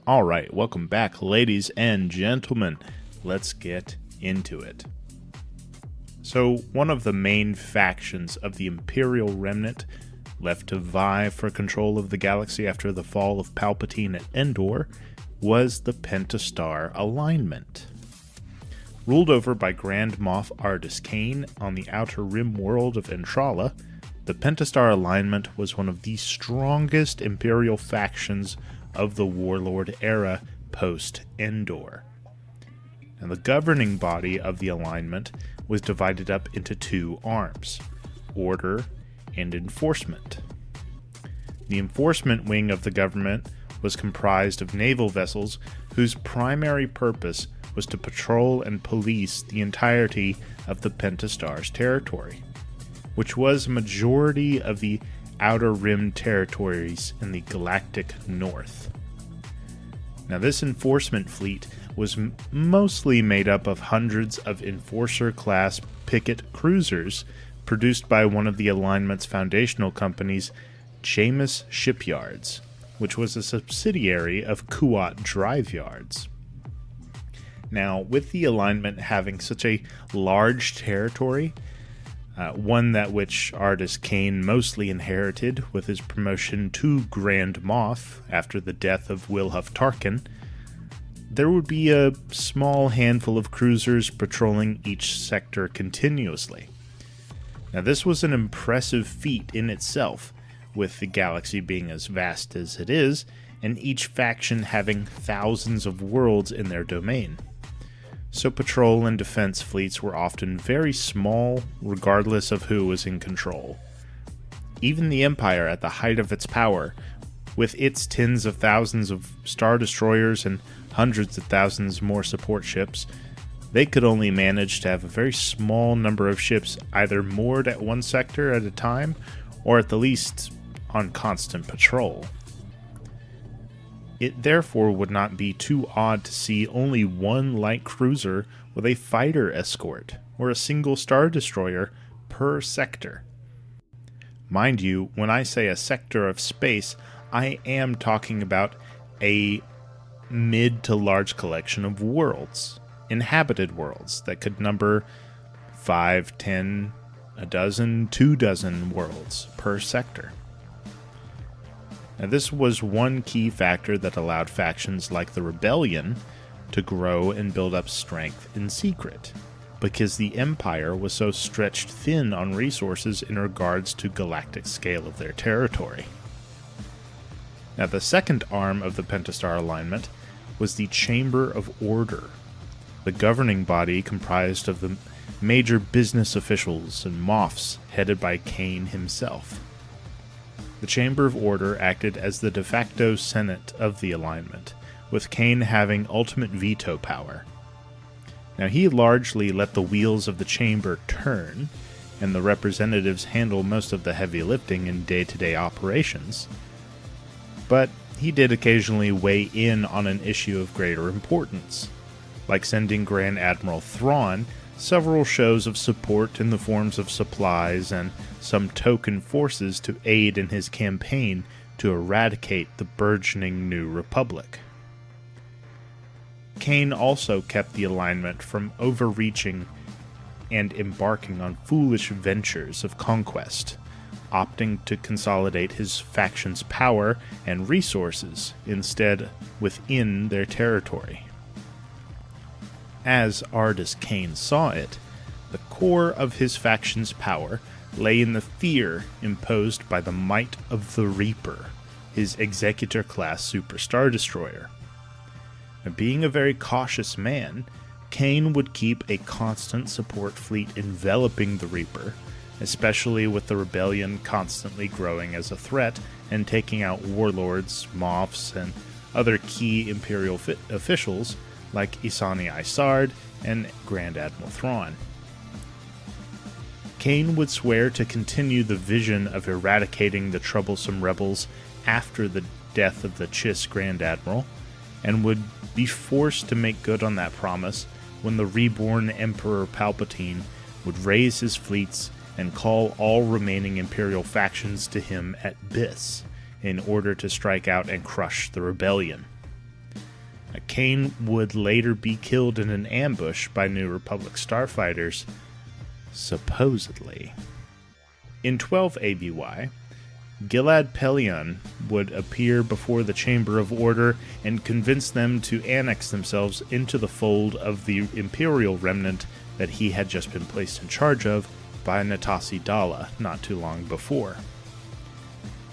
Alright, welcome back, ladies and gentlemen. Let's get into it. So, one of the main factions of the Imperial remnant left to vie for control of the galaxy after the fall of Palpatine at Endor was the Pentastar Alignment. Ruled over by Grand Moff Ardus Kane on the outer rim world of Entrala, the Pentastar Alignment was one of the strongest Imperial factions of the Warlord era post-Endor. And the governing body of the alignment was divided up into two arms, Order and Enforcement. The Enforcement wing of the government was comprised of naval vessels whose primary purpose was to patrol and police the entirety of the Pentastar's territory, which was a majority of the Outer Rim territories in the galactic north. Now, this enforcement fleet was mostly made up of hundreds of Enforcer-class picket cruisers produced by one of the alignment's foundational companies, Jameis Shipyards, which was a subsidiary of Kuat Drive Yards. Now, with the alignment having such a large territory, one that which Ardus Kane mostly inherited with his promotion to Grand Moff after the death of Wilhuff Tarkin, there would be a small handful of cruisers patrolling each sector continuously. Now, this was an impressive feat in itself, with the galaxy being as vast as it is, and each faction having thousands of worlds in their domain. So patrol and defense fleets were often very small, regardless of who was in control. Even the Empire at the height of its power, with its tens of thousands of Star Destroyers and hundreds of thousands more support ships, they could only manage to have a very small number of ships either moored at one sector at a time, or at the least on constant patrol. It therefore would not be too odd to see only one light cruiser with a fighter escort, or a single Star Destroyer per sector. Mind you, when I say a sector of space, I am talking about a mid to large collection of worlds, inhabited worlds that could number 5, 10, a dozen, 2 dozen worlds per sector. Now, this was one key factor that allowed factions like the Rebellion to grow and build up strength in secret, because the Empire was so stretched thin on resources in regards to galactic scale of their territory. Now, the second arm of the Pentastar Alignment was the Chamber of Order, the governing body comprised of the major business officials and Moffs headed by Kane himself. The Chamber of Order acted as the de facto Senate of the alignment, with Kane having ultimate veto power. Now, he largely let the wheels of the chamber turn, and the representatives handle most of the heavy lifting in day-to-day operations, but he did occasionally weigh in on an issue of greater importance, like sending Grand Admiral Thrawn several shows of support in the forms of supplies and some token forces to aid in his campaign to eradicate the burgeoning New Republic. Kane also kept the alignment from overreaching and embarking on foolish ventures of conquest, opting to consolidate his faction's power and resources instead within their territory. As Ardus Kane saw it, the core of his faction's power lay in the fear imposed by the might of the Reaper, his Executor-class Super Star Destroyer. Now, being a very cautious man, Kane would keep a constant support fleet enveloping the Reaper, especially with the Rebellion constantly growing as a threat and taking out warlords, moffs, and other key Imperial officials like Isani Isard and Grand Admiral Thrawn. Kane would swear to continue the vision of eradicating the troublesome rebels after the death of the Chiss Grand Admiral, and would be forced to make good on that promise when the reborn Emperor Palpatine would raise his fleets and call all remaining Imperial factions to him at Biss in order to strike out and crush the rebellion. Kane would later be killed in an ambush by New Republic starfighters, supposedly. In 12 ABY, Gilad Pellaeon would appear before the Chamber of Order and convince them to annex themselves into the fold of the Imperial remnant that he had just been placed in charge of by Natasi Dala not too long before.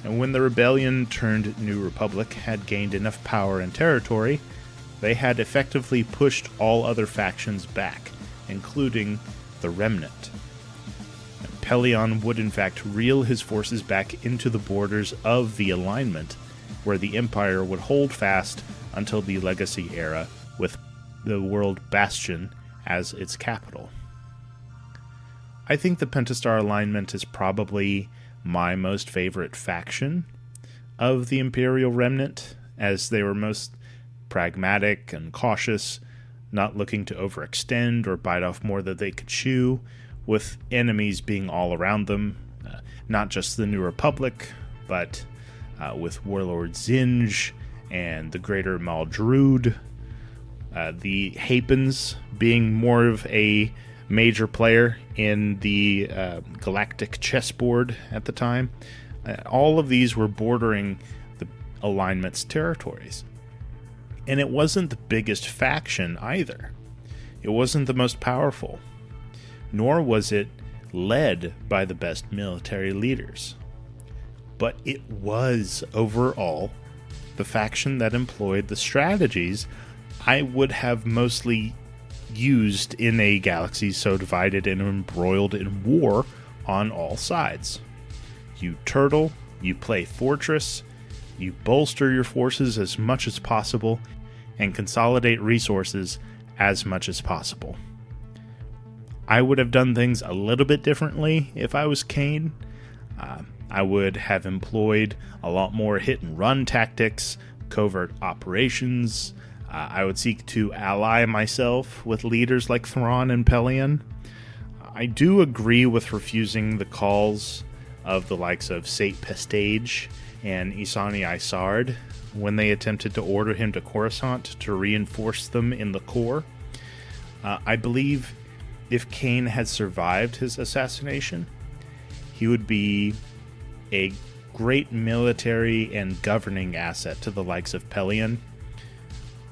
And when the rebellion turned New Republic had gained enough power and territory, they had effectively pushed all other factions back, including the Remnant. Pellaeon would in fact reel his forces back into the borders of the Alignment, where the Empire would hold fast until the Legacy era, with the world Bastion as its capital. I think the Pentastar Alignment is probably my most favorite faction of the Imperial Remnant, as they were most pragmatic and cautious, not looking to overextend or bite off more than they could chew, with enemies being all around them, not just the New Republic, but with Warlord Zinj and the Greater Maldruud, the Hapens being more of a major player in the galactic chessboard at the time. All of these were bordering the Alignment's territories. And it wasn't the biggest faction either. It wasn't the most powerful, nor was it led by the best military leaders. But it was, overall, the faction that employed the strategies I would have mostly used in a galaxy so divided and embroiled in war on all sides. You turtle, you play fortress, you bolster your forces as much as possible, and consolidate resources as much as possible. I would have done things a little bit differently if I was Kane. I would have employed a lot more hit-and-run tactics, covert operations. I would seek to ally myself with leaders like Thrawn and Pellaeon. I do agree with refusing the calls of the likes of Sate Pestage and Isani Isard when they attempted to order him to Coruscant to reinforce them in the core. I believe if Kane had survived his assassination, he would be a great military and governing asset to the likes of Pellaeon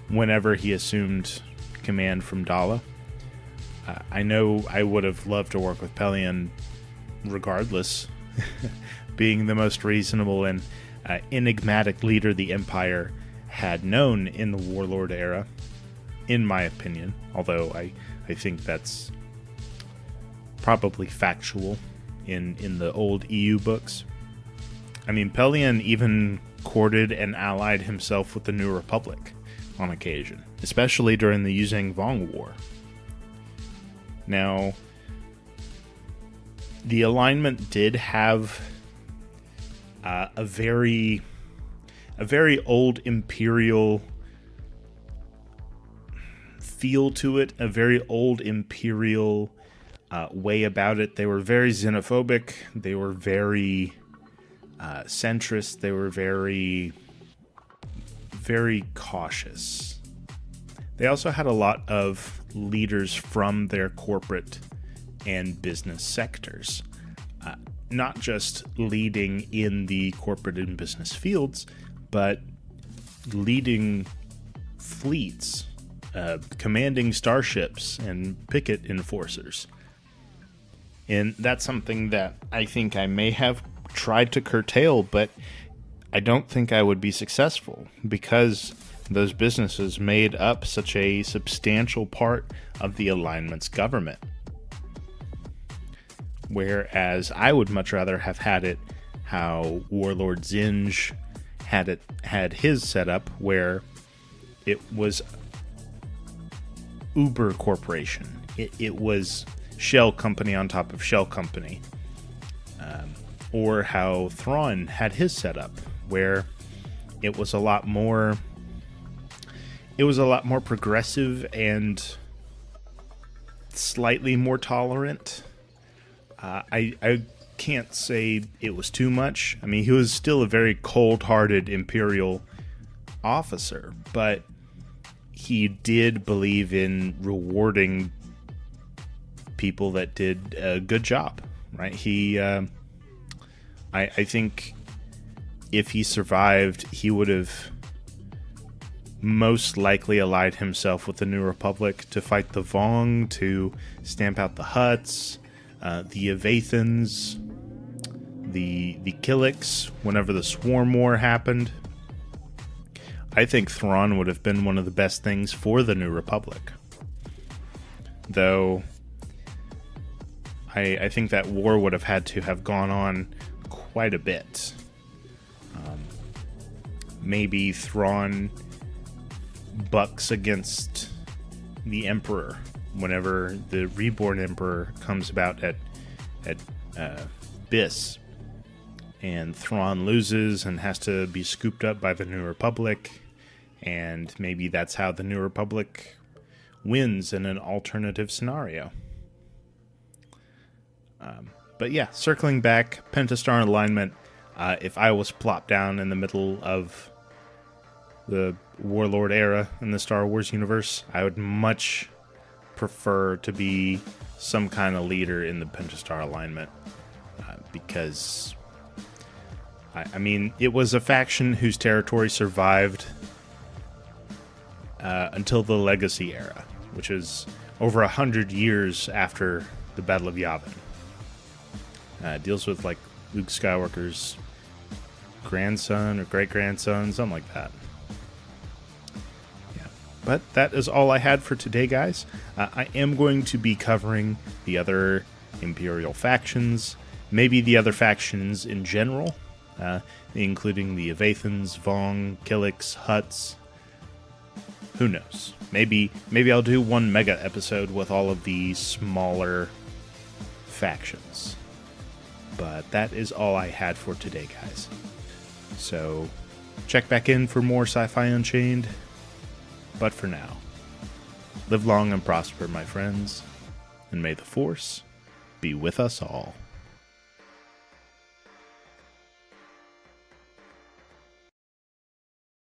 whenever he assumed command from Dala. I know I would have loved to work with Pellaeon regardless, being the most reasonable and enigmatic leader the Empire had known in the Warlord era, in my opinion, although I think that's probably factual in the old EU books. I mean, Pellaeon even courted and allied himself with the New Republic on occasion, especially during the Yuzhang Vong War. Now, the Alignment did have a very old Imperial feel to it, a very old Imperial way about it. They were very xenophobic. They were very centrist. They were very cautious. They also had a lot of leaders from their corporate and business sectors, not just leading in the corporate and business fields, but leading fleets, commanding starships and picket enforcers. And that's something that I think I may have tried to curtail, but I don't think I would be successful because those businesses made up such a substantial part of the Alignment's government. Whereas I would much rather have had it how Warlord Zinj had his setup, where it was Uber Corporation. It was shell company on top of shell company. Or how Thrawn had his setup, where it was a lot more progressive and slightly more tolerant. I can't say it was too much. I mean, he was still a very cold-hearted Imperial officer, but he did believe in rewarding people that did a good job, right? I think if he survived, he would have most likely allied himself with the New Republic to fight the Vong, to stamp out the Hutts, the Avathans, the Killiks, whenever the Swarm War happened. I think Thrawn would have been one of the best things for the New Republic. Though, I think that war would have had to have gone on quite a bit. Maybe Thrawn bucks against the Emperor whenever the reborn Emperor comes about at Biss, and Thrawn loses and has to be scooped up by the New Republic, and maybe that's how the New Republic wins in an alternative scenario. But yeah, circling back, Pentastar Alignment, if I was plopped down in the middle of the Warlord era in the Star Wars universe, I would much prefer to be some kind of leader in the Pentastar Alignment, because I mean, it was a faction whose territory survived until the Legacy era, which is over 100 years after the Battle of Yavin. Deals with like Luke Skywalker's grandson or great-grandson, something like that. Yeah, but that is all I had for today, guys. I am going to be covering the other Imperial factions, maybe the other factions in general, including the Avathans, Vong, Killiks, Hutts. Who knows? Maybe I'll do one mega episode with all of the smaller factions. But that is all I had for today, guys. So, check back in for more Sci-Fi Unchained. But for now, live long and prosper, my friends, and may the Force be with us all.